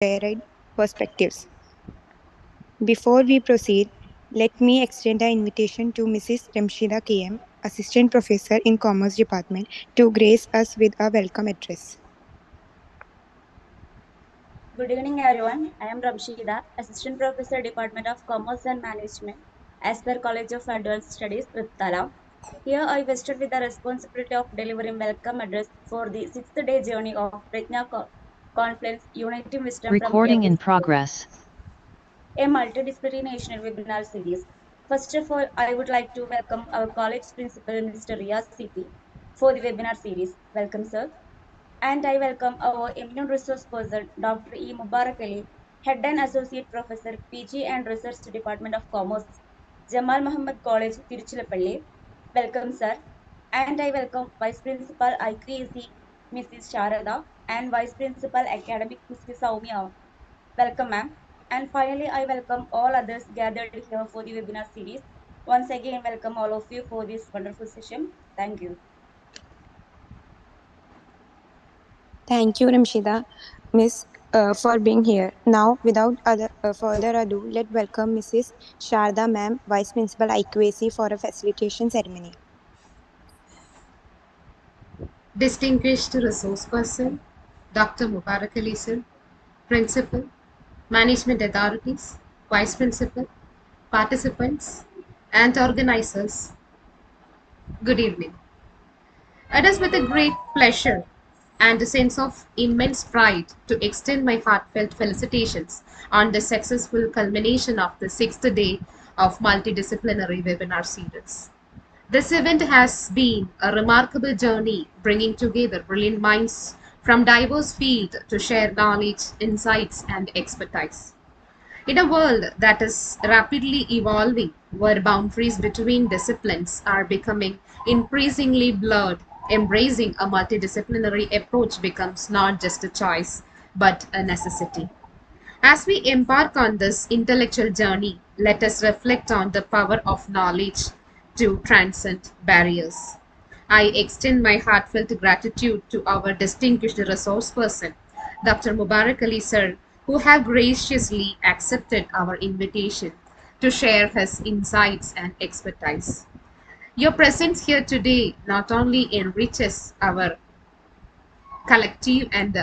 varied perspectives. Before we proceed, let me extend an invitation to Mrs. Ramshida KM, Assistant Professor in Commerce Department, to grace us with a welcome address. Good evening, everyone. I am Ramshida, Assistant Professor, Department of Commerce and Management, as per College of Advanced Studies, Triptala. Here I vested with the responsibility of delivering welcome address for the sixth day journey of Prajna Confluence, Uniting Wisdom from Recording Every in School, progress. a multidisciplinary national webinar series. First of all, I would like to welcome our college principal, Mr. Ria CP, for the webinar series. Welcome, sir. And I welcome our eminent resource person, Dr. E. Mubarak Ali, Head and Associate Professor, PG and Research Department of Commerce, Jamal Muhammad College, Tiruchirappalli. Welcome, sir. And I welcome Vice Principal ICAC, Mrs. Sharada, and Vice Principal Academic, Mrs. Soumya. Welcome, ma'am. And finally, I welcome all others gathered here for the webinar series. Once again, welcome all of you for this wonderful session. Thank you. Thank you, Ramshida, Miss, for being here. Now, without further ado, let's welcome Mrs. Sharda Ma'am, Vice Principal IQAC, for a facilitation ceremony. Distinguished resource person, Dr. Mubarak Ali sir, Principal, Management Authorities, Vice Principal, participants, and organizers, good evening. It is with a great pleasure and a sense of immense pride to extend my heartfelt felicitations on the successful culmination of the sixth day of multidisciplinary webinar series. This event has been a remarkable journey, bringing together brilliant minds from diverse fields to share knowledge, insights, and expertise. In a world that is rapidly evolving, where boundaries between disciplines are becoming increasingly blurred, embracing a multidisciplinary approach becomes not just a choice, but a necessity. As we embark on this intellectual journey, let us reflect on the power of knowledge to transcend barriers. I extend my heartfelt gratitude to our distinguished resource person, Dr. Mubarak Ali sir, who have graciously accepted our invitation to share his insights and expertise. Your presence here today not only enriches our collective and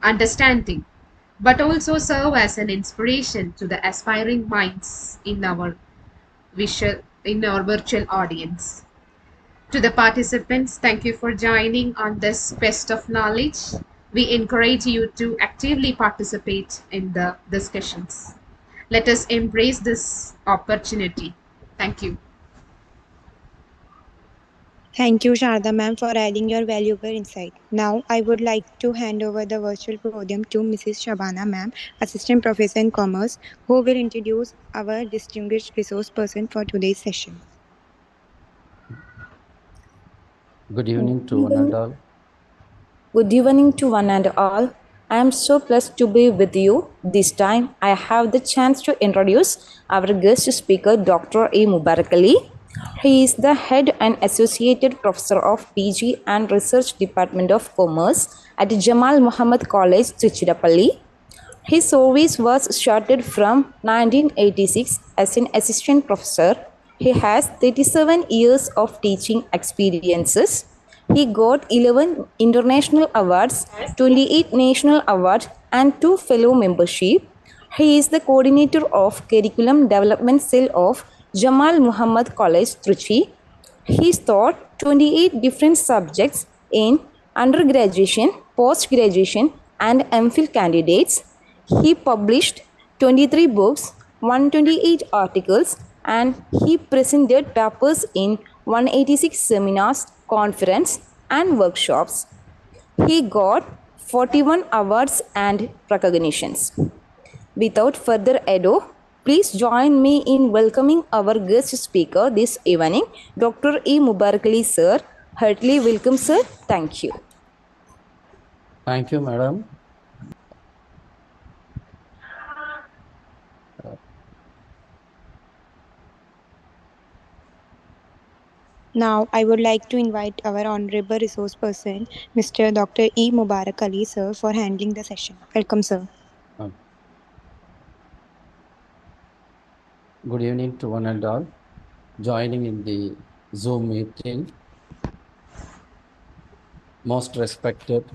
understanding, but also serve as an inspiration to the aspiring minds in our virtual audience. To the participants, thank you for joining on this quest of knowledge. We encourage you to actively participate in the discussions. Let us embrace this opportunity. Thank you. Thank you, Sharda Ma'am, for adding your valuable insight. Now, I would like to hand over the virtual podium to Mrs. Shabana Ma'am, Assistant Professor in Commerce, who will introduce our distinguished resource person for today's session. Good evening to one and all. Good evening to one and all. I am so pleased to be with you. This time, I have the chance to introduce our guest speaker, Dr. E. Mubarak Ali. He is the head and associated professor of PG and Research Department of Commerce at Jamal Muhammad College, Tiruchirappalli. His service was started from 1986 as an assistant professor. He has 37 years of teaching experiences. He got 11 international awards, 28 national awards, and 2 fellow membership. He is the coordinator of Curriculum Development Cell of Jamal Muhammad College, Trichy. He taught 28 different subjects in undergraduation, post-graduation, and MPhil candidates. He published 23 books, 128 articles, and he presented papers in 186 seminars, conferences, and workshops. He got 41 awards and recognitions. Without further ado, please join me in welcoming our guest speaker this evening, Dr. E. Mubarak Ali sir. Heartily welcome, sir. Thank you. Thank you, madam. Now, I would like to invite our honorable resource person, Mr. Dr. E. Mubarak Ali, sir, for handling the session. Welcome, sir. Good evening to one and all joining in the Zoom meeting. Most respected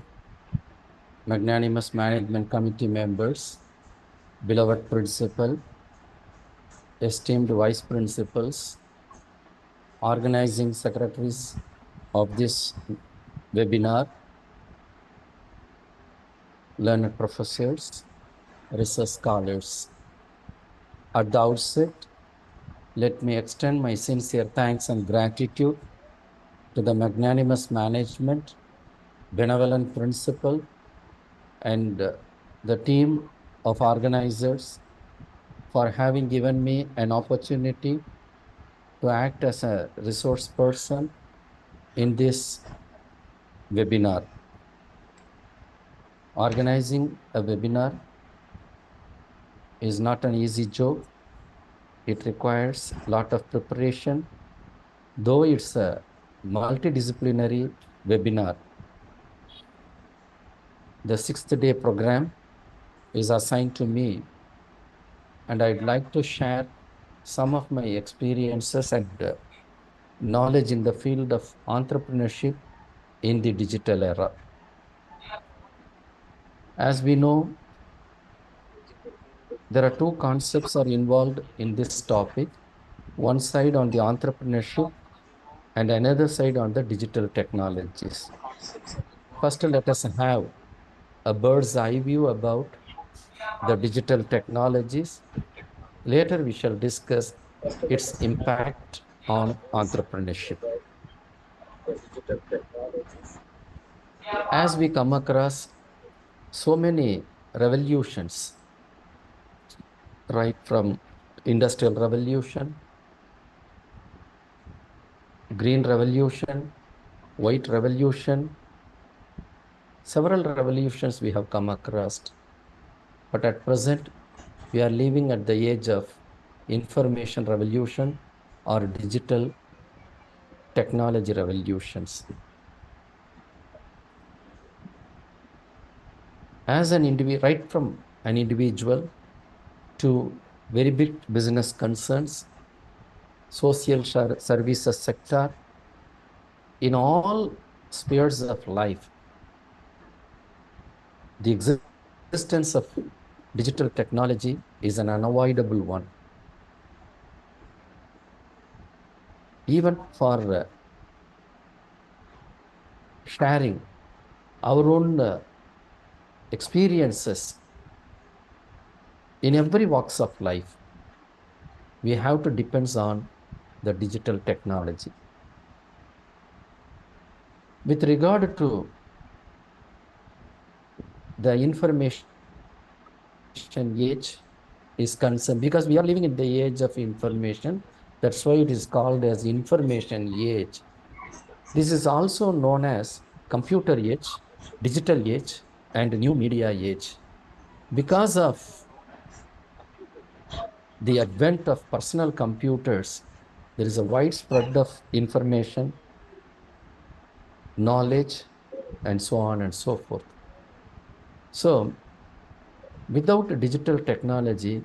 magnanimous management committee members, beloved principal, esteemed vice principals, organizing secretaries of this webinar, learned professors, research scholars. At the outset, let me extend my sincere thanks and gratitude to the magnanimous management, benevolent principal, and the team of organizers for having given me an opportunity to act as a resource person in this webinar. Organizing a webinar is not an easy job. It requires a lot of preparation, though it's a multidisciplinary webinar. The 6th-day program is assigned to me, and I'd like to share some of my experiences and knowledge in the field of entrepreneurship in the digital era. As we know, there are two concepts are involved in this topic. One side on the entrepreneurship and another side on the digital technologies. First, let us have a bird's eye view about the digital technologies. Later, we shall discuss its impact on entrepreneurship. As we come across so many revolutions, right from industrial revolution, green revolution, white revolution, several revolutions we have come across. But at present, we are living at the age of information revolution or digital technology revolutions. As an individual, right from an individual to very big business concerns, social services sector, in all spheres of life, the existence of digital technology is an unavoidable one. Even for sharing our own experiences in every walks of life, we have to depend on the digital technology. With regard to the information age is concerned, because we are living in the age of information, that's why it is called as information age. This is also known as computer age, digital age, and new media age. Because of the advent of personal computers, there is a widespread of information, knowledge, and so on and so forth. So, without digital technology,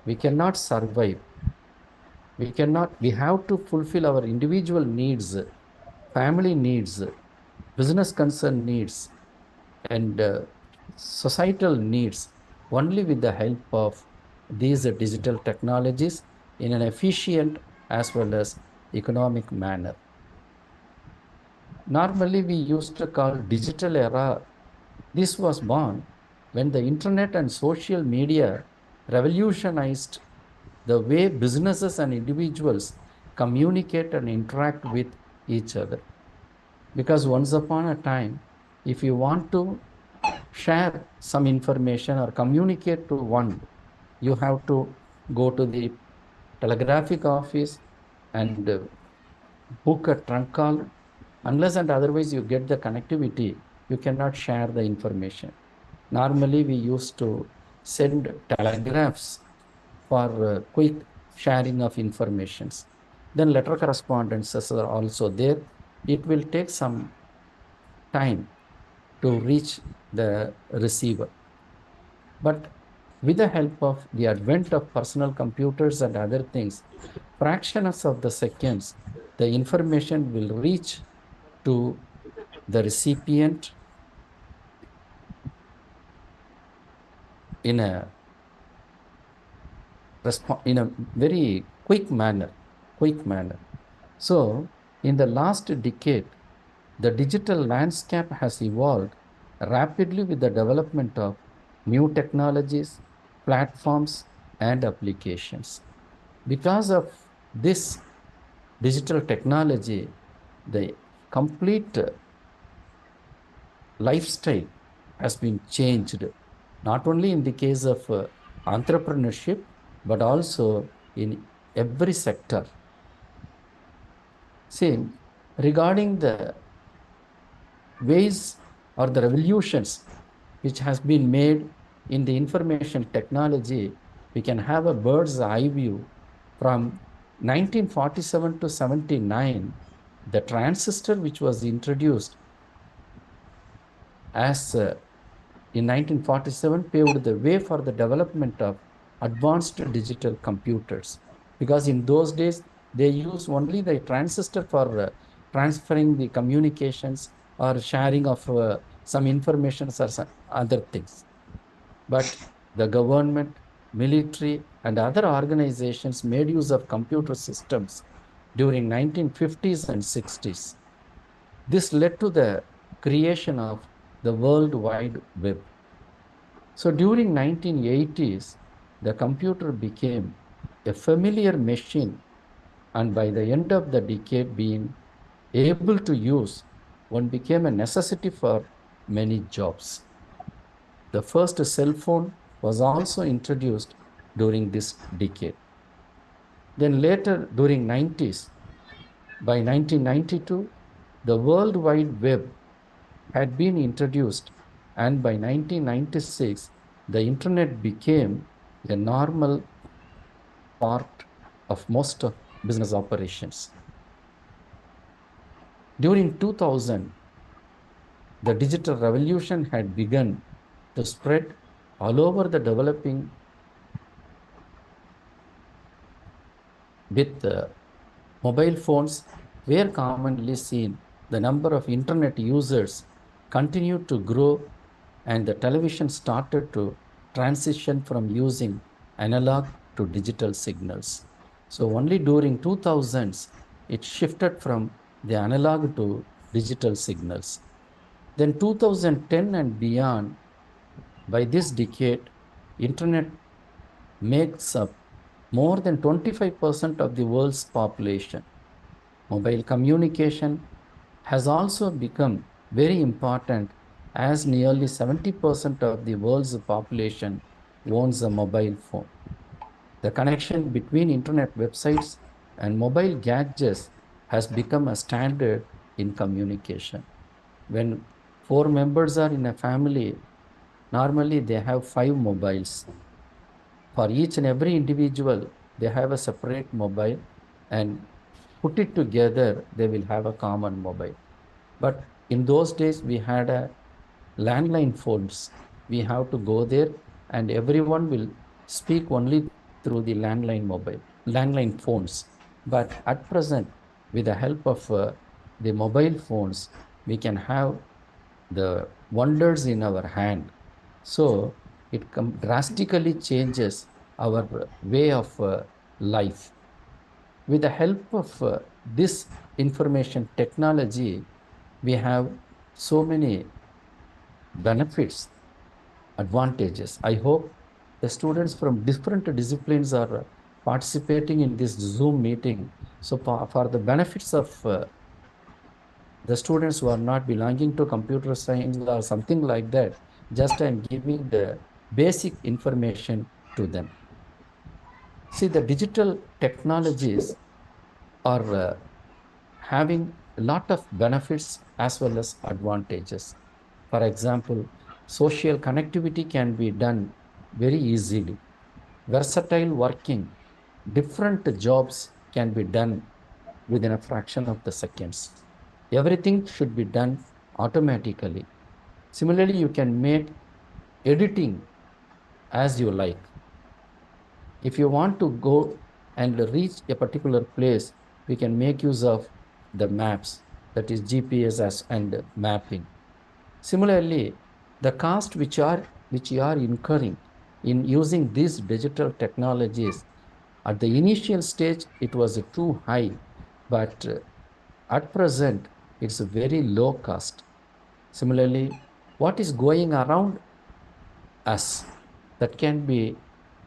we cannot survive. We have to fulfill our individual needs, family needs, business concern needs, and societal needs only with the help of these digital technologies in an efficient as well as economic manner. Normally, we used to call digital era. This was born when the internet and social media revolutionized the way businesses and individuals communicate and interact with each other. Because once upon a time, if you want to share some information or communicate to one, you have to go to the telegraphic office and book a trunk call. Unless and otherwise you get the connectivity, you cannot share the information. Normally, we used to send telegraphs for quick sharing of informations. Then letter correspondences are also there. It will take some time to reach the receiver. But With the help of the advent of personal computers and other things, fractions of the seconds, the information will reach to the recipient in a in a very quick manner. So, in the last decade, the digital landscape has evolved rapidly with the development of new technologies, platforms, and applications. Because of this digital technology, the complete lifestyle has been changed, not only in the case of entrepreneurship, but also in every sector. See, regarding the ways or the revolutions which has been made in the information technology, we can have a bird's eye view from 1947 to 79. The transistor which was introduced as in 1947 paved the way for the development of advanced digital computers, because in those days they use only the transistor for transferring the communications or sharing of some information or some other things. But the government, military, and other organizations made use of computer systems during 1950s and 60s. This led to the creation of the World Wide Web. So during 1980s, the computer became a familiar machine, and by the end of the decade being able to use, one became a necessity for many jobs. The first cell phone was also introduced during this decade. Then later during 90s, by 1992, the World Wide Web had been introduced, and by 1996, the internet became a normal part of most of business operations. During 2000, the digital revolution had begun to spread all over the developing with mobile phones were commonly seen. The number of internet users continued to grow, and the television started to transition from using analog to digital signals. So only during 2000s, it shifted from the analog to digital signals. Then 2010 and beyond, by this decade, internet makes up more than 25% of the world's population. Mobile communication has also become very important, as nearly 70% of the world's population owns a mobile phone. The connection between internet websites and mobile gadgets has become a standard in communication. When four members are in a family, normally they have five mobiles. For each and every individual, they have a separate mobile, and put it together, they will have a common mobile. But in those days, we had a landline phones. We have to go there, and everyone will speak only through the landline phones. But at present, with the help of the mobile phones, we can have the wonders in our hand. So it drastically changes our way of life. With the help of this information technology, we have so many benefits, advantages. I hope the students from different disciplines are participating in this Zoom meeting. So for the benefits of the students who are not belonging to computer science or something like that, just I'm giving the basic information to them. See, the digital technologies are having a lot of benefits as well as advantages. For example, social connectivity can be done very easily. Versatile working, different jobs can be done within a fraction of the seconds. Everything should be done automatically. Similarly, you can make editing as you like. If you want to go and reach a particular place, we can make use of the maps, that is GPS and mapping. Similarly, the cost which you are incurring in using these digital technologies, at the initial stage it was too high, but at present it's a very low cost. Similarly, what is going around us, that can be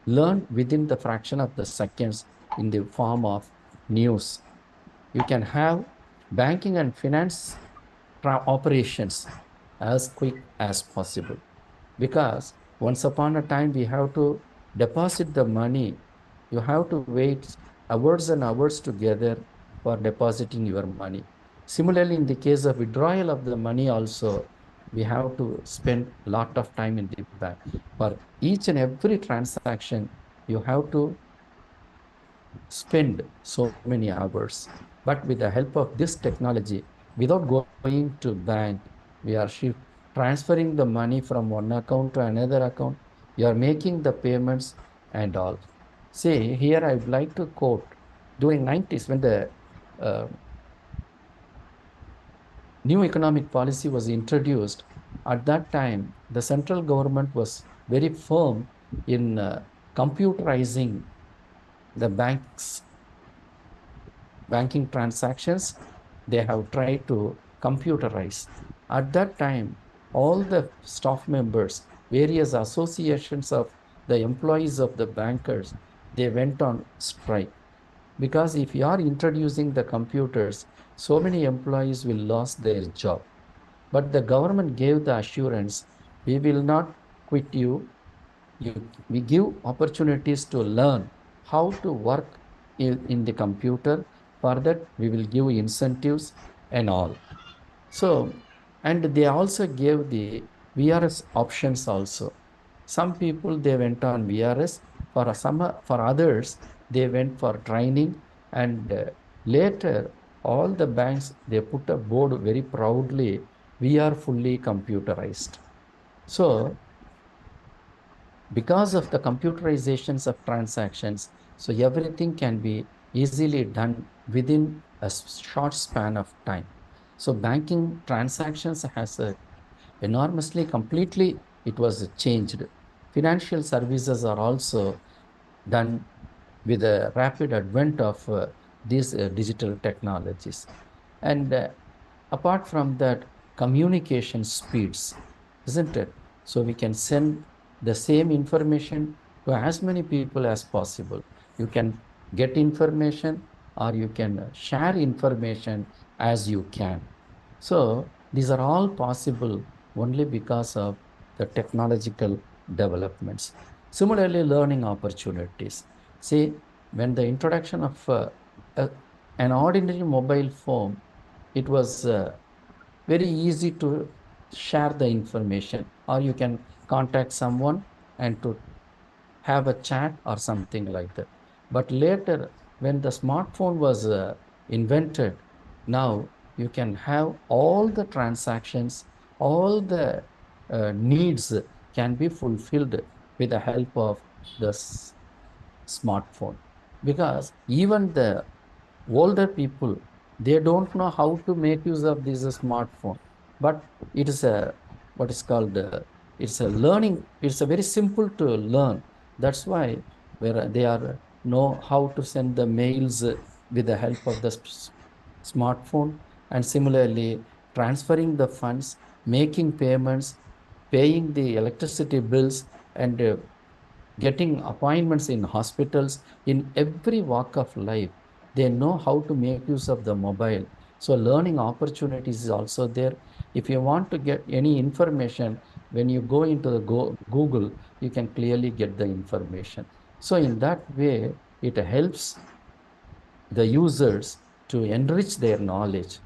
learned within the fraction of the seconds in the form of news. You can have banking and finance operations as quick as possible, because once upon a time we have to deposit the money. You have to wait hours and hours together for depositing your money. Similarly, in the case of withdrawal of the money also, we have to spend a lot of time in the bank. For each and every transaction, you have to spend so many hours. But with the help of this technology, without going to bank, we are transferring the money from one account to another account. You are making the payments and all. See, here I would like to quote, during 90s, when the uh, new economic policy was introduced, at that time, the central government was very firm in computerizing the banking transactions. They have tried to computerize. At that time, all the staff members, various associations of the employees of the bankers, they went on strike. Because if you are introducing the computers, so many employees will lose their job. But the government gave the assurance, we will not quit you. We give opportunities to learn how to work in the computer. For that, we will give incentives and all. So, and they also gave the VRS options also. Some people, they went on VRS. For others, they went for training. And later, all the banks, they put a board very proudly, we are fully computerized. So because of the computerizations of transactions, so everything can be easily done within a short span of time. So banking transactions has a enormously, completely, it was changed. Financial services are also done with the rapid advent of these digital technologies. And apart from that, communication speeds, isn't it? So we can send the same information to as many people as possible. You can get information, or you can share information as you can. So these are all possible only because of the technological developments. Similarly, learning opportunities. See, when the introduction of a, an ordinary mobile phone, it was very easy to share the information, or you can contact someone and to have a chat or something like that. But later, when the smartphone was invented, now you can have all the transactions, all the needs can be fulfilled with the help of the smartphone. Because even the older people, they don't know how to make use of this smartphone. But it is a, what is called, it's a learning, it's a very simple to learn. That's why where they are know how to send the mails with the help of the smartphone. And similarly, transferring the funds, making payments, paying the electricity bills, and getting appointments in hospitals. In every walk of life, they know how to make use of the mobile. So learning opportunities is also there. If you want to get any information, when you go into the Google, you can clearly get the information. So in that way, it helps the users to enrich their knowledge.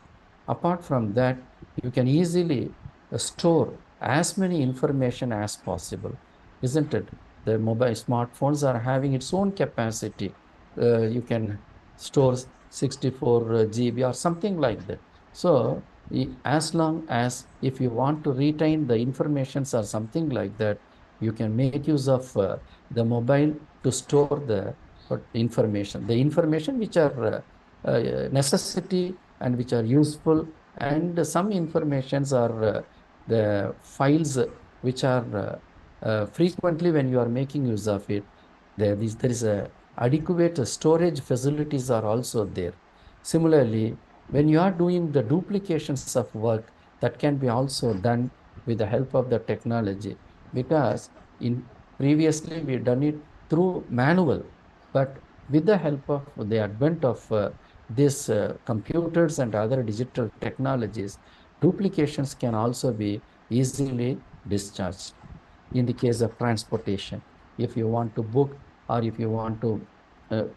Apart from that, you can easily store as many information as possible, isn't it? The mobile smartphones are having its own capacity. You can store 64 GB or something like that. So as long as if you want to retain the informations or something like that, You can make use of the mobile to store the information which are necessity and which are useful, and some informations are the files which are frequently when you are making use of it, there is a adequate storage facilities are also there. Similarly, when you are doing the duplications of work, that can be also done with the help of the technology, because in previously we done it through manual, but with the help of the advent of these computers and other digital technologies, duplications can also be easily discharged. In the case of transportation, if you want to book or if you want to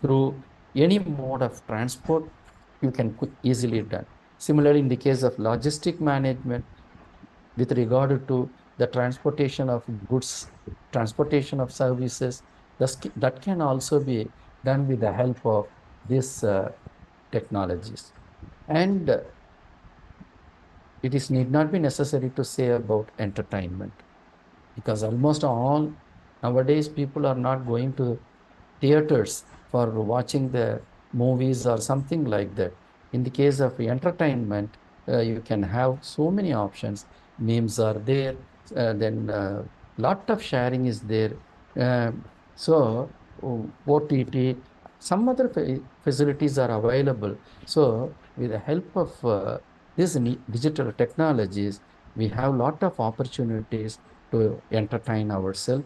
through any mode of transport, you can easily done. Similarly, in the case of logistic management, with regard to the transportation of goods, transportation of services, that can also be done with the help of these technologies. And it is need not be necessary to say about entertainment, because almost all nowadays people are not going to theaters for watching the movies or something like that. In the case of entertainment, you can have so many options. Memes are there, then lot of sharing is there. So OTT, some other facilities are available. So with the help of these digital technologies, we have lot of opportunities to entertain ourselves,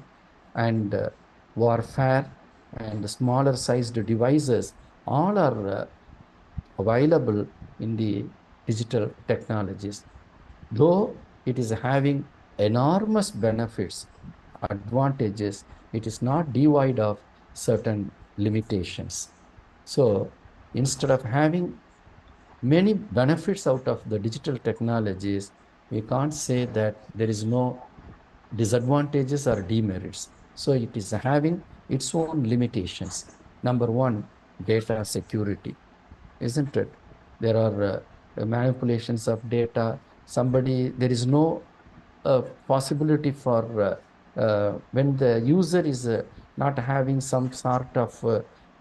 and warfare and smaller sized devices all are available in the digital technologies. Though it is having enormous benefits, advantages, it is not devoid of certain limitations. So instead of having many benefits out of the digital technologies, we can't say that there is no disadvantages or demerits. So it is having its own limitations. Number one, data security, isn't it? There are manipulations of data. There is no possibility for when the user is not having some sort of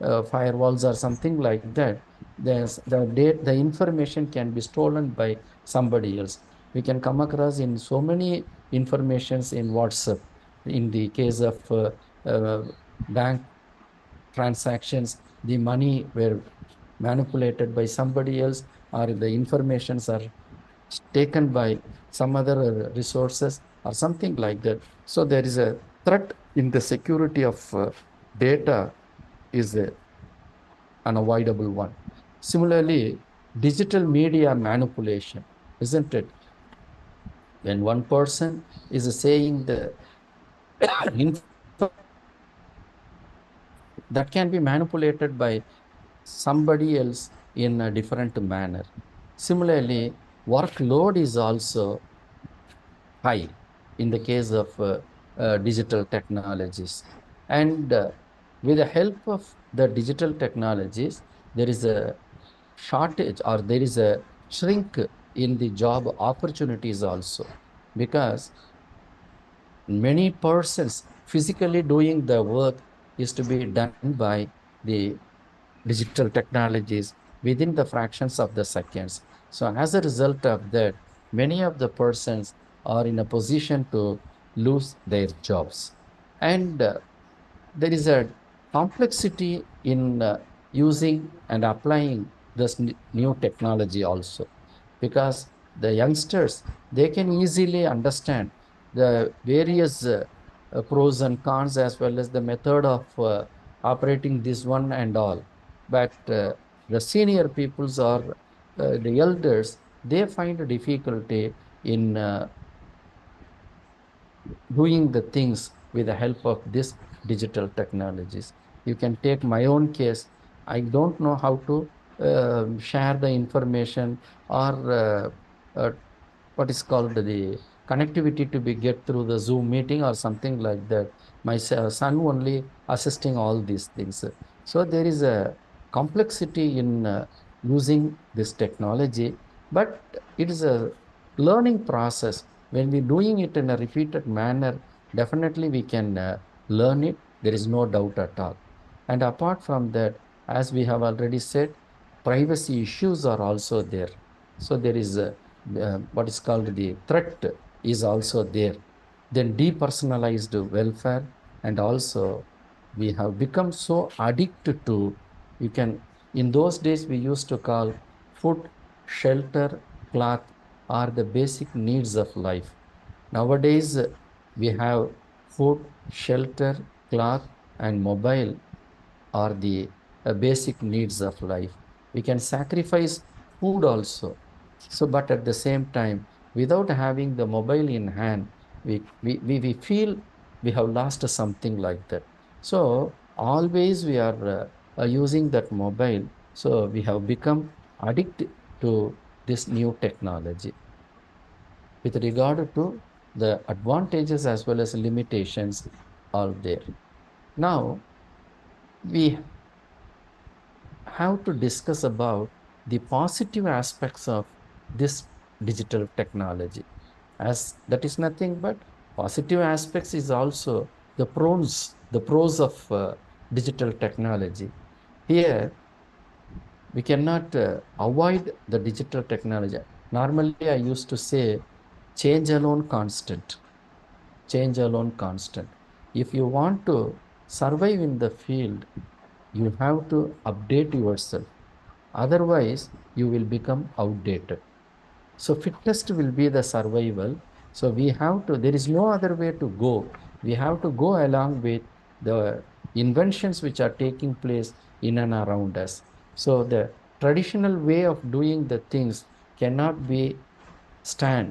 firewalls or something like that, the information can be stolen by somebody else. We can come across in so many informations in WhatsApp. In the case of uh, bank transactions, the money were manipulated by somebody else, or the informations are taken by some other resources or something like that. So there is a threat in the security of data is a unavoidable one. Similarly, digital media manipulation, isn't it? When one person is saying the information that can be manipulated by somebody else in a different manner. Similarly, workload is also high in the case of digital technologies. And with the help of the digital technologies, there is a shortage or there is a shrink in the job opportunities also, because many persons physically doing the work is to be done by the digital technologies within the fractions of the seconds. So as a result of that, many of the persons are in a position to lose their jobs. And there is a complexity in using and applying this new technology also, because the youngsters, they can easily understand the various pros and cons, as well as the method of operating this one and all. But the senior peoples or the elders, they find difficulty in doing the things with the help of this digital technologies. You can take my own case. I don't know how to share the information or uh, what is called the connectivity to be get through the Zoom meeting or something like that. My son only assisting all these things. So there is a complexity in using this technology, but it is a learning process. When we're doing it in a repeated manner, definitely we can learn it. There is no doubt at all. And apart from that, as we have already said, privacy issues are also there. So there is what is called the threat is also there. Then depersonalized welfare, and also we have become so addicted to, you can, in those days we used to call food, shelter, cloth are the basic needs of life. Nowadays, we have food, shelter, cloth, and mobile are the basic needs of life. We can sacrifice food also. So, but at the same time, without having the mobile in hand, we feel we have lost something like that. So, always we are using that mobile. So, we have become addicted to this new technology. With regard to the advantages as well as limitations are there. Now, we have to discuss about the positive aspects of this digital technology, as that is nothing but positive aspects is also the pros of digital technology. Here we cannot avoid the digital technology. Normally I used to say change alone constant, change alone constant. If you want to survive in the field, you have to update yourself. Otherwise, you will become outdated. So fittest will be the survival. So we have to, there is no other way to go. We have to go along with the inventions which are taking place in and around us. So the traditional way of doing the things cannot be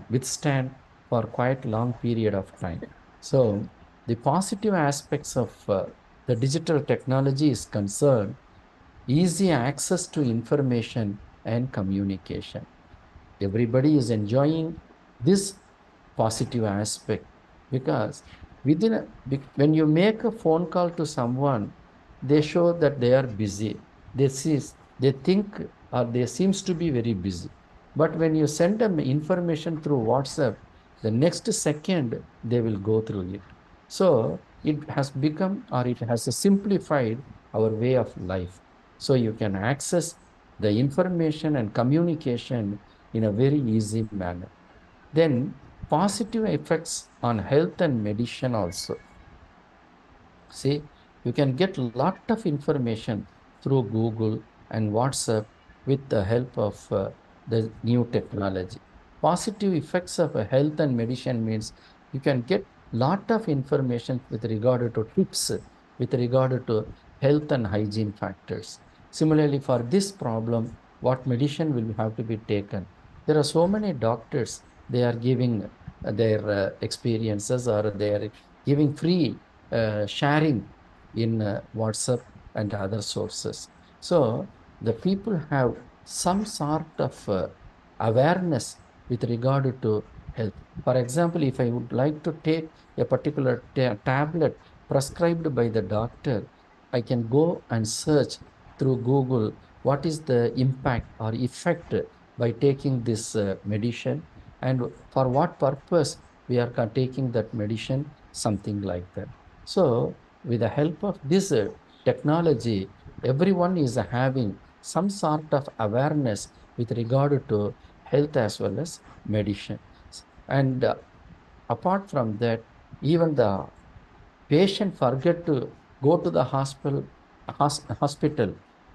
withstand for quite long period of time. So the positive aspects of the digital technology is concerned, easy access to information and communication. Everybody is enjoying this positive aspect, because when you make a phone call to someone, they show that they are busy. They think, or they seems to be very busy. But when you send them information through WhatsApp, the next second they will go through it. So it has become, or it has simplified our way of life. So you can access the information and communication in a very easy manner. Then positive effects on health and medicine also. See, you can get lot of information through Google and WhatsApp with the help of the new technology. Positive effects of health and medicine means you can get lot of information with regard to tips, with regard to health and hygiene factors. Similarly, for this problem, what medicine will have to be taken? There are so many doctors, they are giving their experiences, or they are giving free sharing in WhatsApp and other sources. So the people have some sort of awareness with regard to health. For example, if I would like to take a particular tablet prescribed by the doctor, I can go and search through Google what is the impact or effect by taking this medicine, and for what purpose we are taking that medicine, something like that. So with the help of this technology, everyone is having some sort of awareness with regard to health as well as medicine. And apart from that, even the patient forget to go to the hospital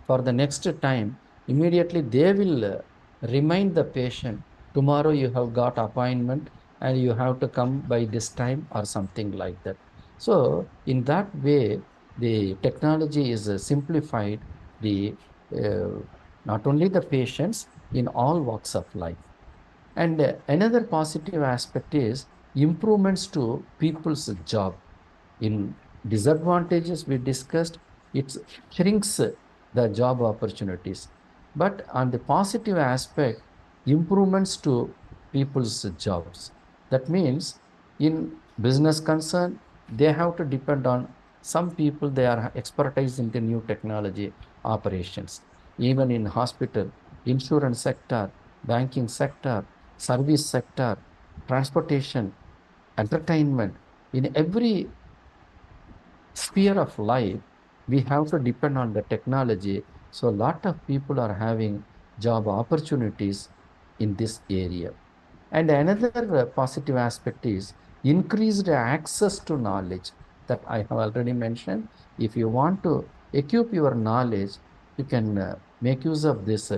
for the next time, immediately they will remind the patient, tomorrow you have got appointment and you have to come by this time or something like that. So in that way, the technology is simplified the uh, not only the patients, in all walks of life. And another positive aspect is improvements to people's job. In disadvantages we discussed, it shrinks the job opportunities. But on the positive aspect, improvements to people's jobs. That means in business concern, they have to depend on some people, they are expertise in the new technology operations. Even in hospital, insurance sector, banking sector, service sector, transportation, entertainment, In every sphere of life, we have to depend on the technology. So a lot of people are having job opportunities in this area. And another positive aspect is increased access to knowledge that I have already mentioned. If you want to equip your knowledge, you can make use of this.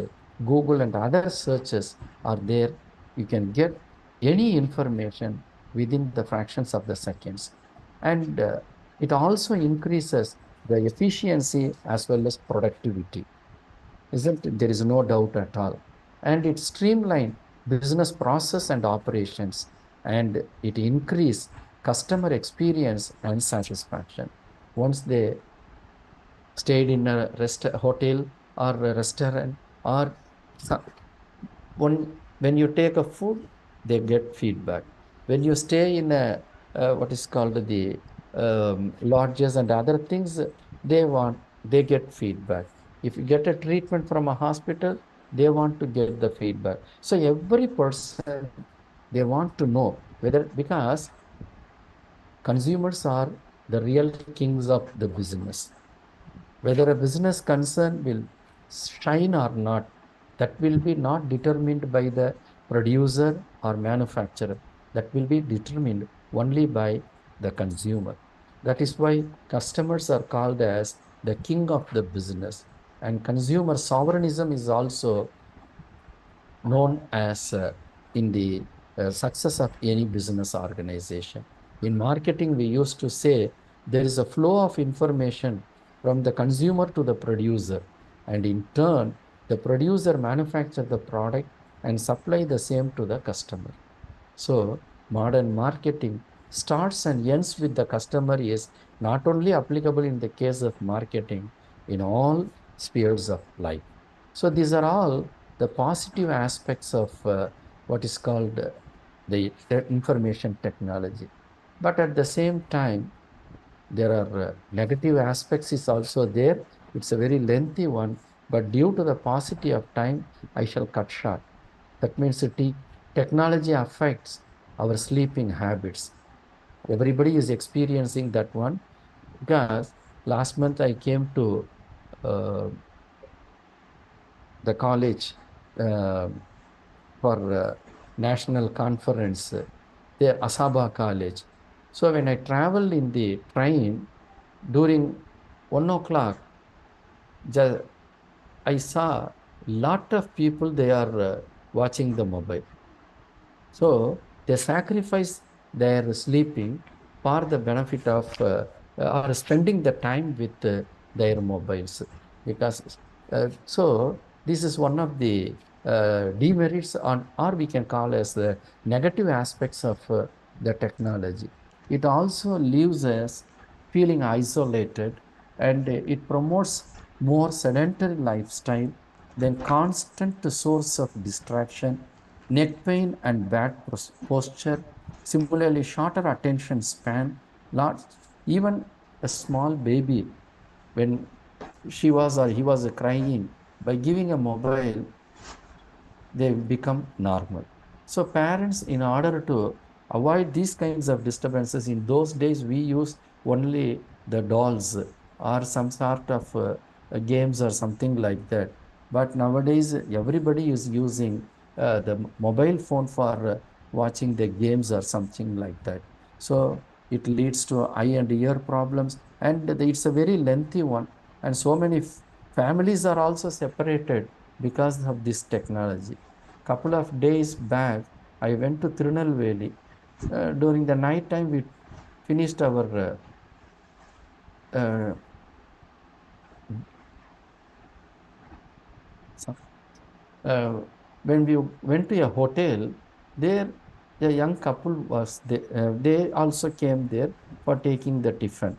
Google and other searches are there. You can get any information within the fractions of the seconds. And it also increases the efficiency as well as productivity. Isn't it? There is no doubt at all. And it streamlines business process and operations, and it increase customer experience and satisfaction. Once they stayed in a hotel or a restaurant or when you take a food, they get feedback. When you stay in a what is called the lodges and other things, they get feedback. If you get a treatment from a hospital, they want to get the feedback. So every person, they want to know whether, because consumers are the real kings of the business. Whether a business concern will shine or not, that will be not determined by the producer or manufacturer. That will be determined only by the consumer. That is why customers are called as the king of the business. And consumer sovereignism is also known as in the success of any business organization. In marketing, we used to say there is a flow of information from the consumer to the producer, and in turn, the producer manufacture the product and supply the same to the customer. So modern marketing starts and ends with the customer is not only applicable in the case of marketing, in all spheres of life. So these are all the positive aspects of what is called the information technology. But at the same time, there are negative aspects is also there. It's a very lengthy one, but due to the paucity of time, I shall cut short. That means the technology affects our sleeping habits. Everybody is experiencing that one, because last month I came to uh, the college uh, for national conference, the Asaba College. So when I traveled in the train during 1 o'clock, I saw lot of people, they are watching the mobile. So they sacrifice their sleeping for the benefit of or spending the time with their mobiles, because so this is one of the demerits on, or we can call as the negative aspects of the technology. It also leaves us feeling isolated, and it promotes more sedentary lifestyle, then constant source of distraction, neck pain and bad posture, similarly shorter attention span. Even a small baby, when she was or he was crying, by giving a mobile, they become normal. So parents, in order to avoid these kinds of disturbances, in those days we used only the dolls or some sort of games or something like that. But nowadays everybody is using the mobile phone for watching the games or something like that. So it leads to eye and ear problems, and it's a very lengthy one. And so many families are also separated because of this technology. Couple of days back, I went to Tirunelveli. During the night time, we finished our uh, so- uh, when we went to a hotel. There a young couple was there. They also came there for taking the tiffin.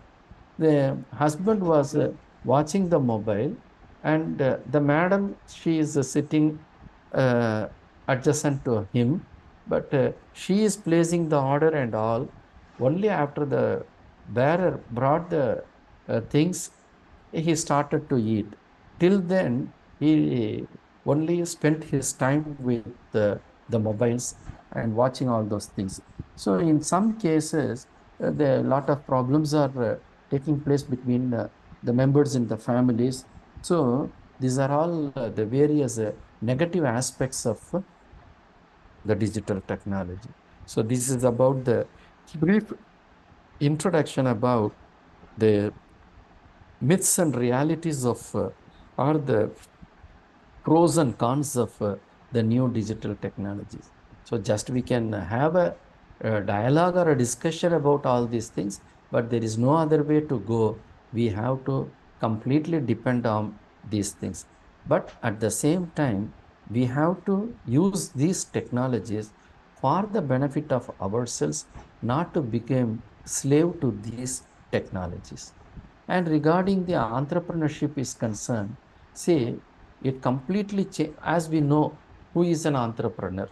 The husband was watching the mobile, and the madam, she is sitting uh, adjacent to him, but she is placing the order and all. Only after the bearer brought the things, he started to eat. Till then, he only spent his time with the mobiles and watching all those things. So in some cases, The lot of problems are taking place between the members in the families. So these are all the various negative aspects of the digital technology. So this is about the brief introduction about the myths and realities of or the pros and cons of the new digital technologies. So just we can have a dialogue or a discussion about all these things, but there is no other way to go. We have to completely depend on these things. But at the same time, we have to use these technologies for the benefit of ourselves, not to become slave to these technologies. And regarding the entrepreneurship is concerned, see, it completely as we know who is an entrepreneur,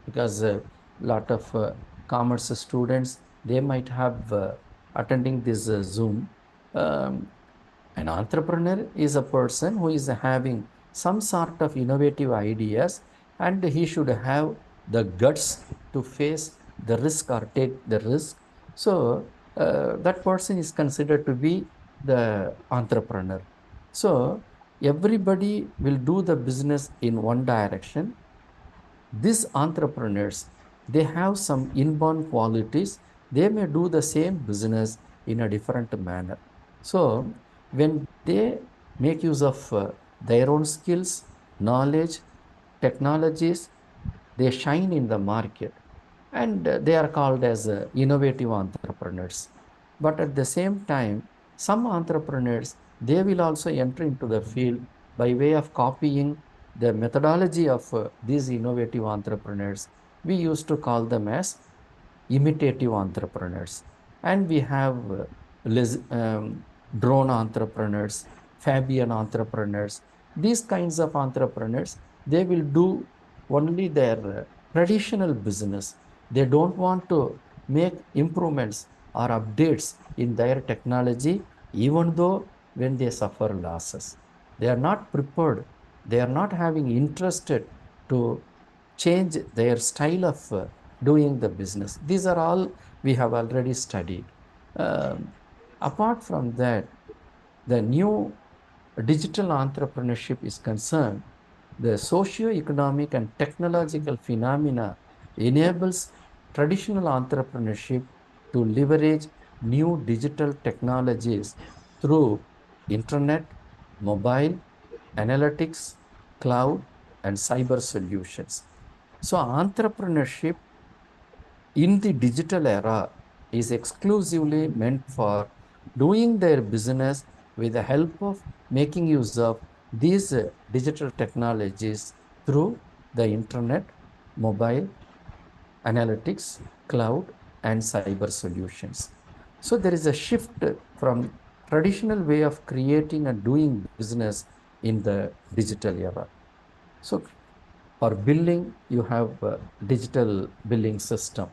because a lot of commerce students, they might have attending this Zoom. Um, an entrepreneur is a person who is having some sort of innovative ideas, and he should have the guts to face the risk or take the risk. So that person is considered to be the entrepreneur. So everybody will do the business in one direction. These entrepreneurs, they have some inborn qualities. They may do the same business in a different manner. So when they make use of their own skills, knowledge, technologies, they shine in the market, and they are called as innovative entrepreneurs. But at the same time, some entrepreneurs, they will also enter into the field by way of copying the methodology of these innovative entrepreneurs. We used to call them as imitative entrepreneurs. And we have drone entrepreneurs, Fabian entrepreneurs. These kinds of entrepreneurs, they will do only their traditional business. They don't want to make improvements or updates in their technology, even though when they suffer losses. They are not prepared. They are not having interested to change their style of doing the business. These are all we have already studied. Um, Apart from that, the new digital entrepreneurship is concerned, the socio-economic and technological phenomena enables traditional entrepreneurship to leverage new digital technologies through internet, mobile, analytics, cloud, and cyber solutions. So entrepreneurship in the digital era is exclusively meant for doing their business with the help of making use of these digital technologies through the internet, mobile, analytics, cloud, and cyber solutions. So there is a shift from traditional way of creating and doing business in the digital era. So for billing, you have a digital billing system.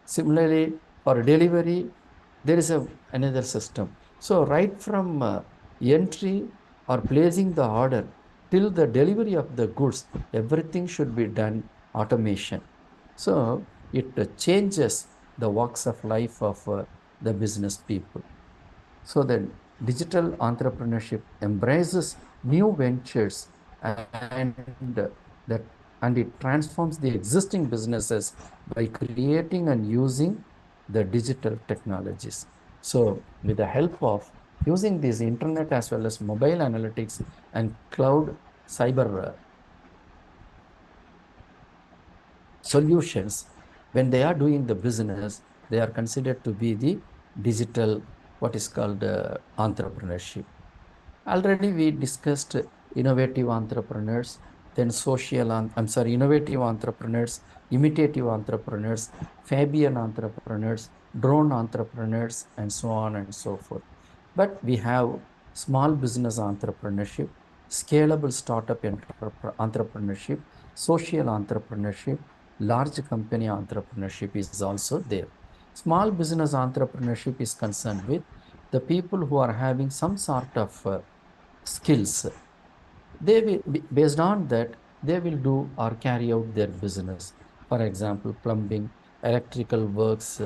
Similarly, for delivery, there is another system. So right from entry or placing the order till the delivery of the goods, everything should be done automation. So it changes the walks of life of the business people. So the digital entrepreneurship embraces new ventures that and it transforms the existing businesses by creating and using the digital technologies. So with the help of using this internet as well as mobile analytics and cloud cyber solutions, when they are doing the business, they are considered to be the digital, what is called entrepreneurship. Already we discussed innovative entrepreneurs, then innovative entrepreneurs, imitative entrepreneurs, Fabian entrepreneurs, drone entrepreneurs, and so on and so forth. But we have small business entrepreneurship, scalable startup entrepreneurship, social entrepreneurship, large company entrepreneurship is also there. Small business entrepreneurship is concerned with the people who are having some sort of skills. They will based on that, they will do or carry out their business. For example, plumbing, electrical works,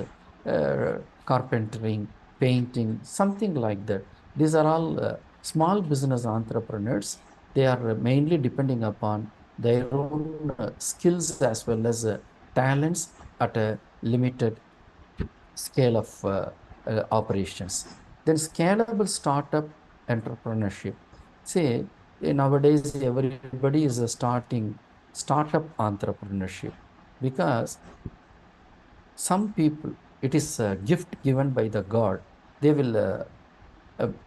carpentering, painting, something like that. These are all small business entrepreneurs. They are mainly depending upon their own skills as well as talents at a limited scale of operations. Then scalable startup entrepreneurship. Say nowadays everybody is starting startup entrepreneurship because some people, it is a gift given by the God. They will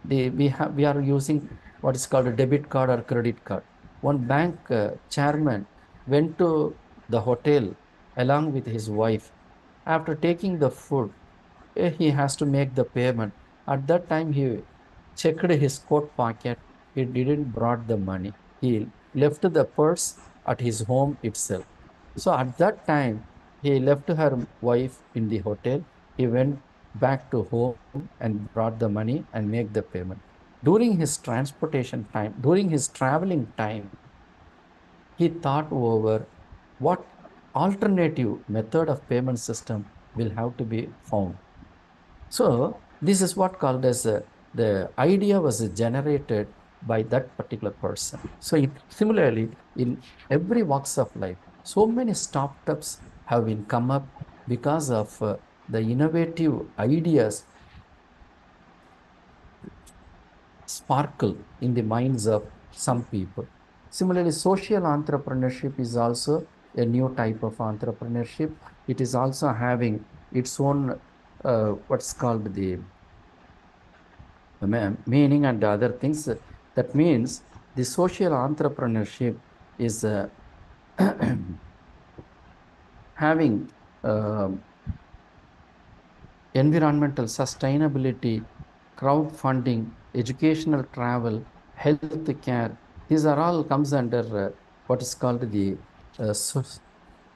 we are using what is called a debit card or credit card. One bank chairman went to the hotel along with his wife. After taking the food, he has to make the payment. At that time, he checked his coat pocket. He didn't brought the money. He left the purse at his home itself. So at that time, he left her wife in the hotel. He went back to home and brought the money and make the payment. During his transportation time, during his traveling time, he thought over what alternative method of payment system will have to be found. So this is what called as the idea was generated by that particular person. So similarly, in every walks of life, so many startups have been come up because of the innovative ideas sparkle in the minds of some people. Similarly, social entrepreneurship is also a new type of entrepreneurship. It is also having its own what's called the meaning and other things. That means the social entrepreneurship is having uh, environmental sustainability, crowdfunding, educational travel, health care. These are all comes under what is called the uh, so-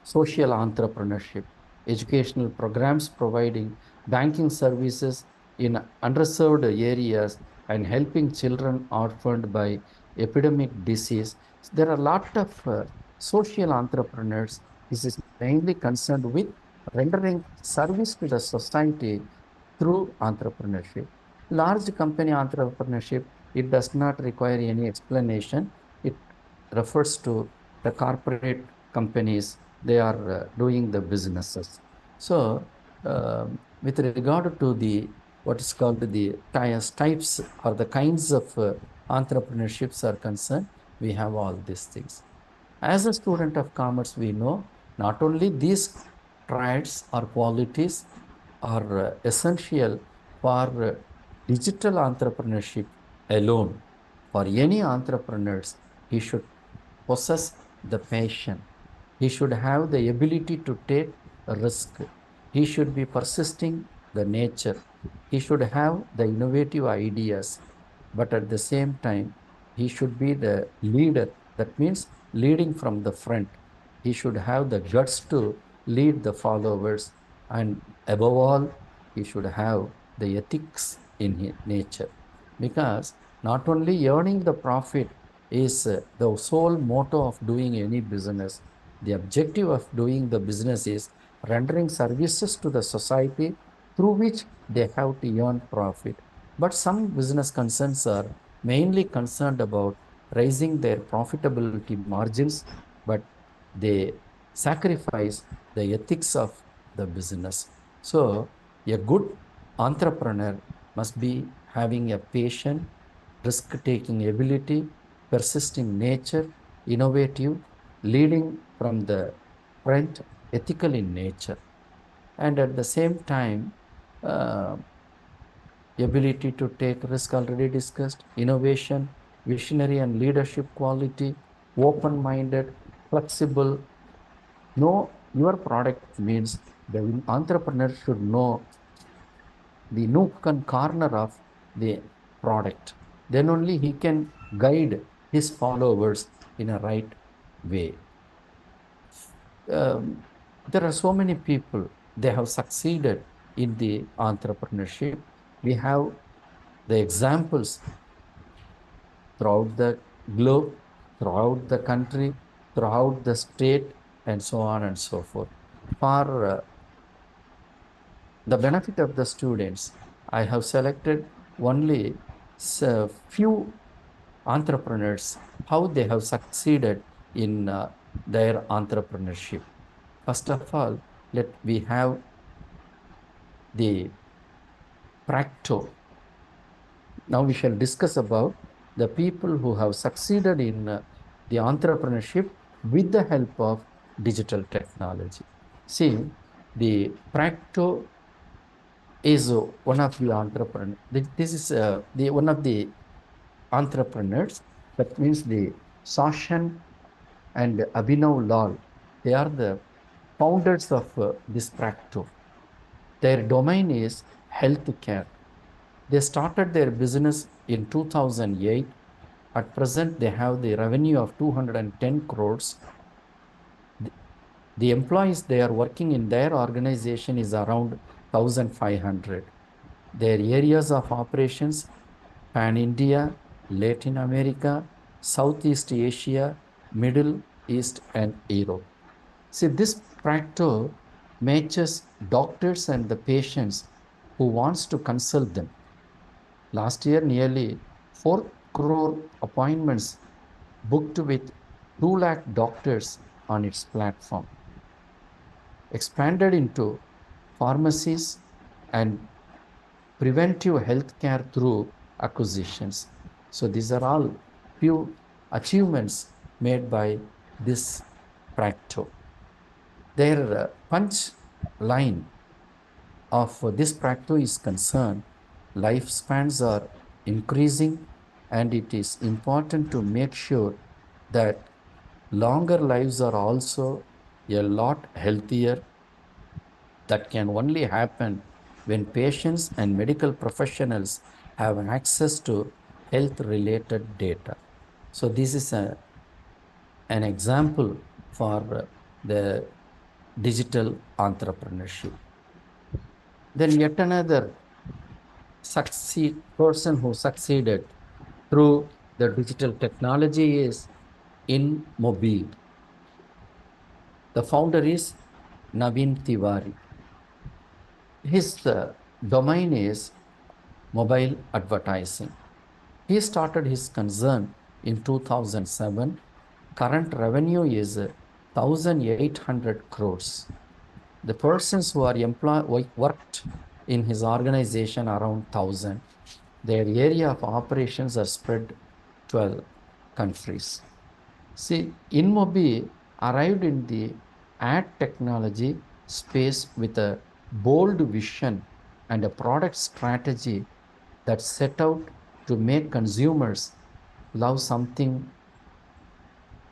social entrepreneurship. Educational programs providing banking services in underserved areas and helping children orphaned by epidemic disease. There are a lot of social entrepreneurs. This is mainly concerned with rendering service to the society through entrepreneurship. Large company entrepreneurship, it does not require any explanation. It refers to the corporate companies, they are doing the businesses. So, with regard to the what is called the types or the kinds of entrepreneurships are concerned, we have all these things. As a student of commerce, we know not only these traits or qualities are essential for digital entrepreneurship alone. For any entrepreneurs, he should possess the passion. He should have the ability to take a risk. He should be persisting the nature. He should have the innovative ideas, but at the same time, he should be the leader. That means leading from the front. He should have the guts to lead the followers, and above all, he should have the ethics in his nature. Because not only earning the profit is the sole motto of doing any business. The objective of doing the business is rendering services to the society through which they have to earn profit. But some business concerns are mainly concerned about raising their profitability margins, but they sacrifice the ethics of the business. So, a good entrepreneur must be having a patient, risk taking ability, persisting nature, innovative, leading from the front, ethical in nature, and at the same time, uh, ability to take risk already discussed, innovation, visionary and leadership quality, open minded, flexible. Know your product means the entrepreneur should know the nook and corner of the product. Then only he can guide his followers in a right way. Um, there are so many people, they have succeeded in the entrepreneurship. We have the examples throughout the globe, throughout the country, throughout the state, and so on and so forth. For The benefit of the students, I have selected only few entrepreneurs, how they have succeeded in their entrepreneurship. First of all, let we have the Practo. Now we shall discuss about the people who have succeeded in the entrepreneurship with the help of digital technology. See, the Practo is one of the entrepreneurs. This is the one of the entrepreneurs. That means the Sashan and Abhinav Lal. They are the founders of this Practo. Their domain is healthcare. They started their business in 2008. At present, they have the revenue of 210 crores. The employees they are working in their organization is around 1,500. Their areas of operations pan India, Latin America, Southeast Asia, Middle East, and Europe. See, this practice matches doctors and the patients who wants to consult them. Last year, nearly 4 crore appointments booked with 2 lakh doctors on its platform. Expanded into pharmacies and preventive healthcare through acquisitions. So these are all few achievements made by this Practo. Their punch line of this Practo is concerned, lifespans are increasing and it is important to make sure that longer lives are also a lot healthier. That can only happen when patients and medical professionals have access to health related data. So this is an example for the digital entrepreneurship. Then yet another person who succeeded through the digital technology is in mobile. The founder is Naveen Tiwari. His domain is mobile advertising. He started his concern in 2007. Current revenue is 1,800 crores. The persons who are worked in his organization around 1,000. Their area of operations are spread 12 countries. See, InMobi arrived in the ad technology space with a bold vision and a product strategy that set out to make consumers love something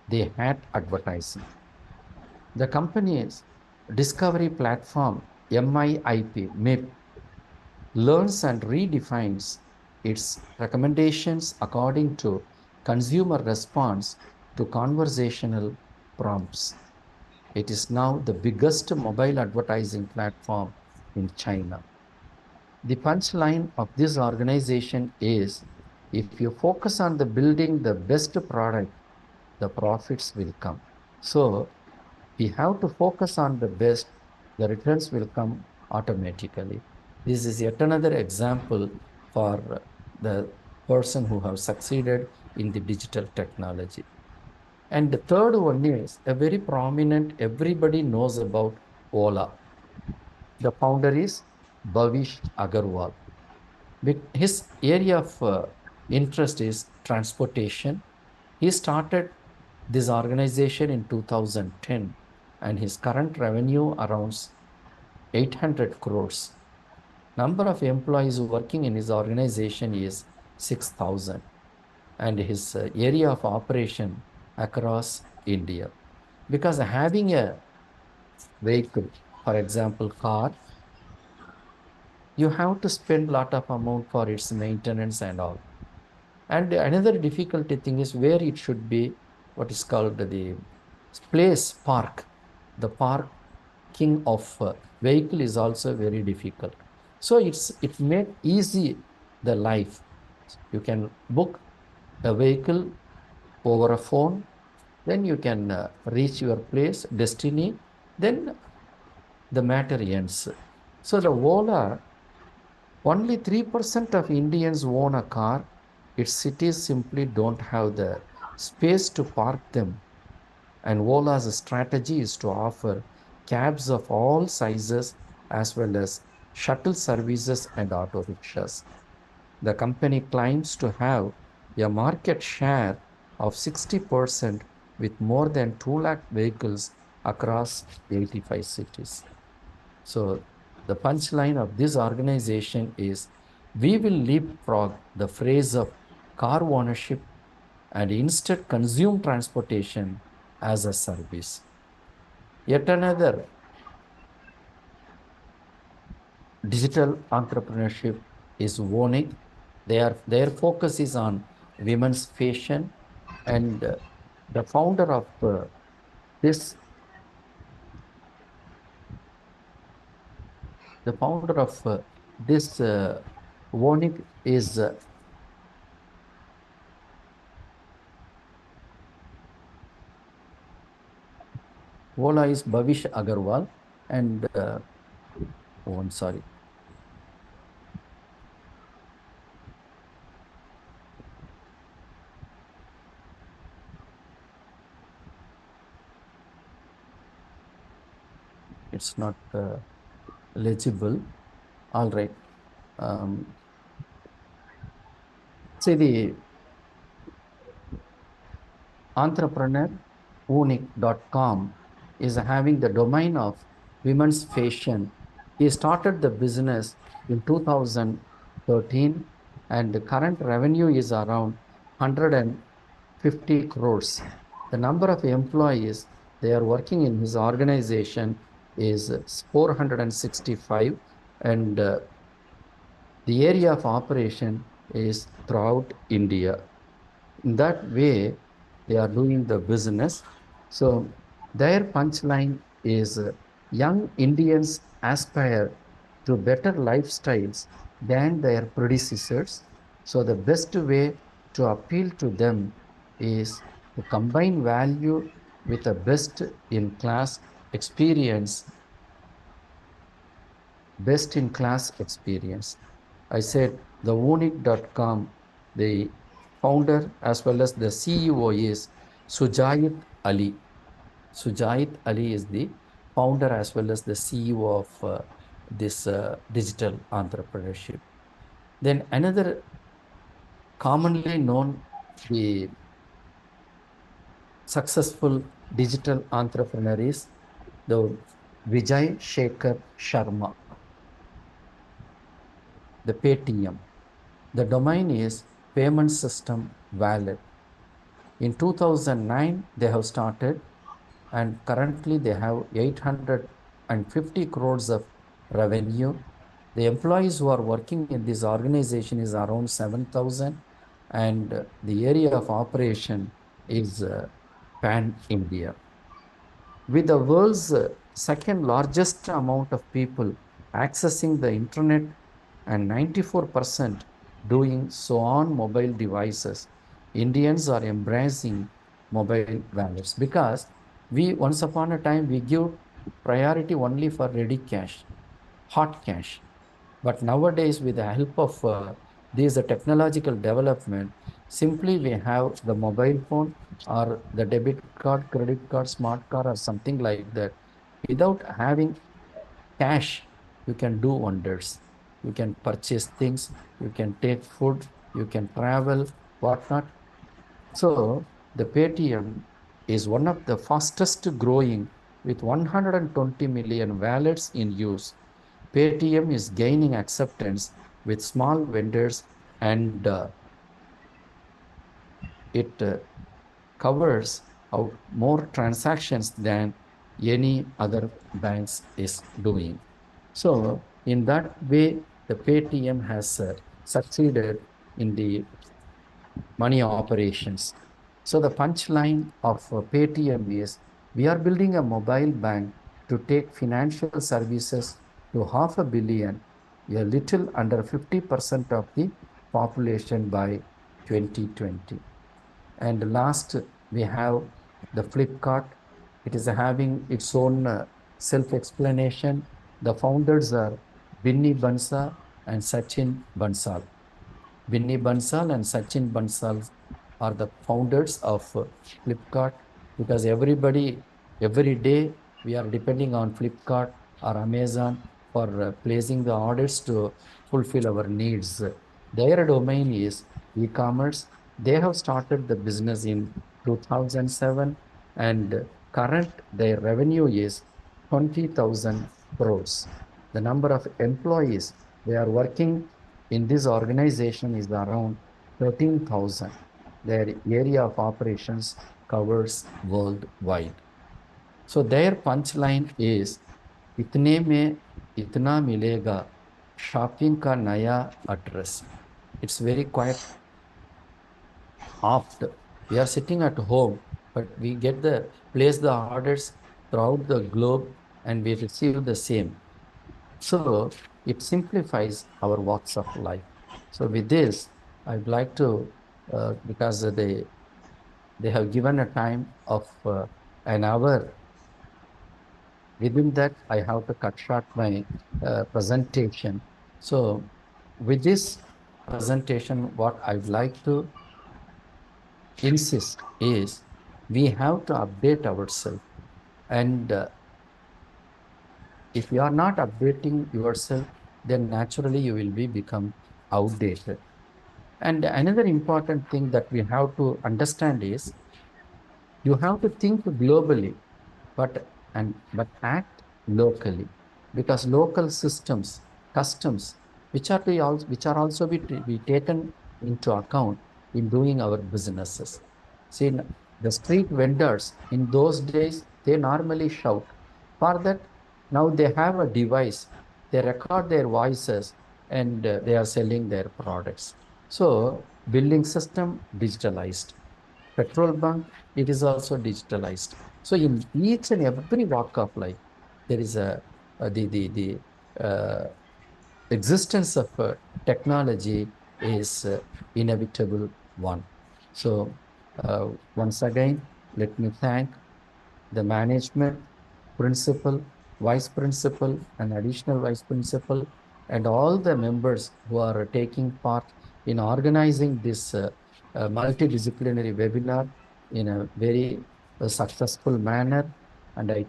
they had advertising. The company's discovery platform, MIP, learns and redefines its recommendations according to consumer response to conversational prompts. It is now the biggest mobile advertising platform in China. The punchline of this organization is if you focus on the building the best product, the profits will come. So we have to focus on the best, the returns will come automatically. This is yet another example for the person who have succeeded in the digital technology. And the third one is a very prominent, everybody knows about Ola. The founder is Bhavish Agarwal. His area of interest is transportation. He started this organization in 2010 and his current revenue around 800 crores. Number of employees working in his organization is 6,000 and his area of operation across India. Because having a vehicle, for example, car, you have to spend a lot of amount for its maintenance and all. And another difficulty thing is where it should be, what is called the place park. The parking of vehicle is also very difficult. So it made easy the life. You can book a vehicle over a phone, then you can reach your place, destiny, then the matter ends. So the Ola, only 3% of Indians own a car. Its cities simply don't have the space to park them. And Ola's strategy is to offer cabs of all sizes as well as shuttle services and auto rickshaws. The company claims to have a market share of 60% with more than 2 lakh vehicles across 85 cities. So the punchline of this organization is we will leapfrog the phrase of car ownership and instead consume transportation as a service. Yet another digital entrepreneurship is Vonik. Their focus is on women's fashion, and the founder of this the founder of this Vonik is Ola is Bhavish Agarwal, and oh, I'm sorry. It's not legible. All right. Um, See, the entrepreneurunic.com is having the domain of women's fashion. He started the business in 2013, and the current revenue is around 150 crores. The number of employees they are working in his organization is 465, and the area of operation is throughout India. In that way, they are doing the business. So their punchline is young Indians aspire to better lifestyles than their predecessors. So the best way to appeal to them is to combine value with a best in class experience, best in class experience. I said the Unique.com, the founder as well as the CEO is Sujait Ali. Sujait Ali is the founder as well as the CEO of this digital entrepreneurship. Then another commonly known the successful digital entrepreneur is the Vijay Shekhar Sharma, the Paytm. The domain is Payment System Wallet. In 2009, they have started, and currently they have 850 crores of revenue. The employees who are working in this organization is around 7,000, and the area of operation is pan India. With the world's second largest amount of people accessing the internet and 94% doing so on mobile devices, Indians are embracing mobile wallets because we once upon a time we give priority only for ready cash, hot cash. But nowadays, with the help of these technological development, simply we have the mobile phone or the debit card, credit card, smart card, or something like that. Without having cash, you can do wonders. You can purchase things, you can take food, you can travel, whatnot. So the Paytm is one of the fastest growing with 120 million wallets in use. Paytm is gaining acceptance with small vendors, and it covers out more transactions than any other banks is doing. So in that way, the Paytm has succeeded in the money operations. So the punchline of Paytm is we are building a mobile bank to take financial services to 500 million, a little under 50% of the population by 2020. And last, we have the Flipkart. It is having its own self-explanation. The founders are Binny Bansal and Sachin Bansal. Binny Bansal and Sachin Bansal are the founders of Flipkart, because every day, we are depending on Flipkart or Amazon for placing the orders to fulfill our needs. Their domain is e-commerce. They have started the business in 2007, and current their revenue is 20,000 crores. The number of employees they are working in this organization is around 13,000. Their area of operations covers worldwide. So their punchline is इतने में इतना मिलेगा shopping का नया address. It's very quite oft. We are sitting at home, but we get the place the orders throughout the globe and we receive the same. So it simplifies our walks of life. So with this, I'd like to, because they have given a time of an hour. Within that, I have to cut short my presentation. So with this presentation, what I'd like to insist is we have to update ourselves. And if you are not updating yourself, then naturally you will become outdated. And another important thing that we have to understand is you have to think globally, but act locally, because local systems, customs, which are also be taken into account in doing our businesses. See, the street vendors in those days, they normally shout. For that, now they have a device. They record their voices and they are selling their products. So, billing system digitalized. Petrol bunk, it is also digitalized. So in each and every walk of life, there is the uh, existence of technology is inevitable one. So once again, let me thank the management, principal, vice principal, and additional vice principal, and all the members who are taking part in organizing this multidisciplinary webinar in a very successful manner. And I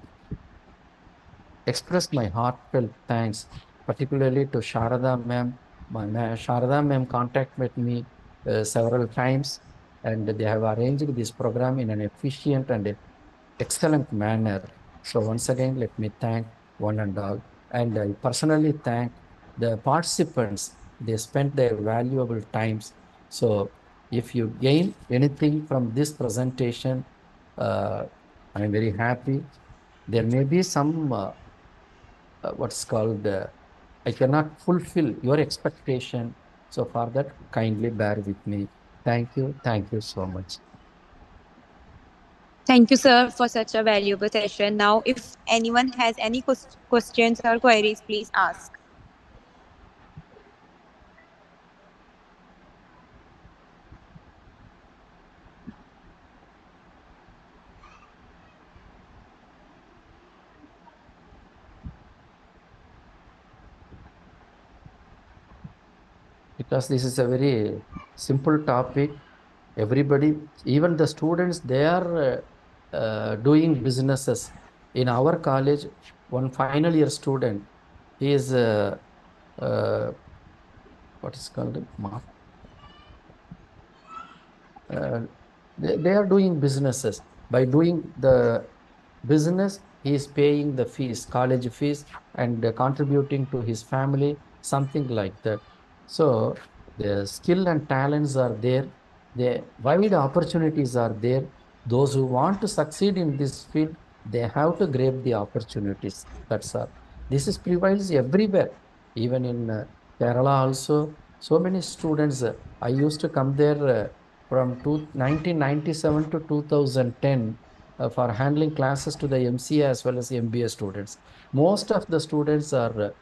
express my heartfelt thanks, particularly to Sharada ma'am. Sharada ma'am contacted me several times, and they have arranged this program in an efficient and excellent manner. So once again, let me thank one and all. And I personally thank the participants. They spent their valuable times. So if you gain anything from this presentation, uh, I'm very happy. There may be some what's called, I cannot fulfill your expectation. So for that, kindly bear with me. Thank you. Thank you so much. Thank you, sir, for such a valuable session. Now, if anyone has any questions or queries, please ask. Because this is a very simple topic. Everybody, even the students, they are doing businesses. In our college, one final year student, he is uh, what is called uh, they are doing businesses. By doing the business, he is paying the fees, college fees, and contributing to his family, something like that. So the skill and talents are there. The wide opportunities are there. Those who want to succeed in this field, they have to grab the opportunities. That's all. This is prevails everywhere, even in Kerala also. So many students. I used to come there from 1997 to 2010 for handling classes to the MCA as well as MBA students. Most of the students are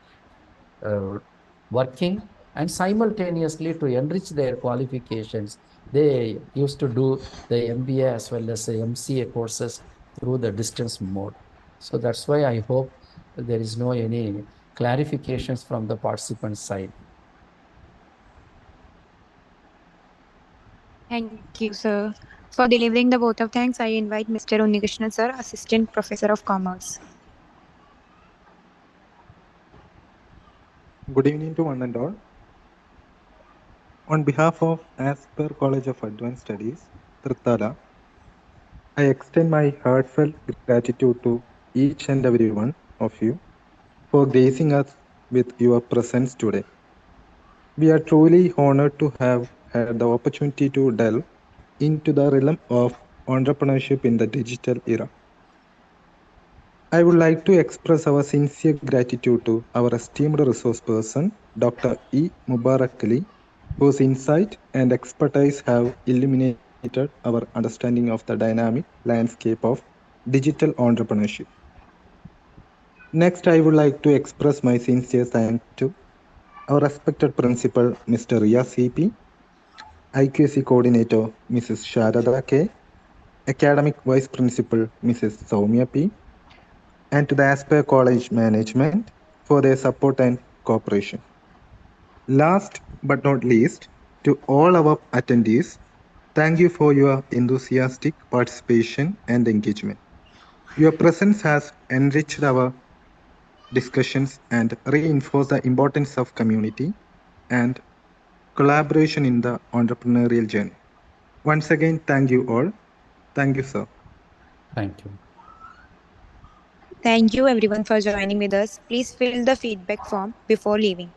working, and simultaneously to enrich their qualifications, they used to do the MBA as well as the MCA courses through the distance mode. So that's why I hope there is no any clarifications from the participants' side. Thank you, sir. For delivering the vote of thanks, I invite Mr. Unnikrishnan, sir, Assistant Professor of Commerce. Good evening to one and all. On behalf of Asper College of Advanced Studies, Triptala, I extend my heartfelt gratitude to each and every one of you for gracing us with your presence today. We are truly honored to have had the opportunity to delve into the realm of entrepreneurship in the digital era. I would like to express our sincere gratitude to our esteemed resource person, Dr. E. Mubarak Ali, whose insight and expertise have illuminated our understanding of the dynamic landscape of digital entrepreneurship. Next, I would like to express my sincere thanks to our respected principal, Mr. Ria CP, IQC coordinator, Mrs. Sharada K, academic vice principal, Mrs. Soumya P, and to the Aspire College management for their support and cooperation. Last but not least, to all our attendees, thank you for your enthusiastic participation and engagement. Your presence has enriched our discussions and reinforced the importance of community and collaboration in the entrepreneurial journey. Once again, thank you all. Thank you, sir. Thank you. Thank you everyone for joining with us. Please fill the feedback form before leaving.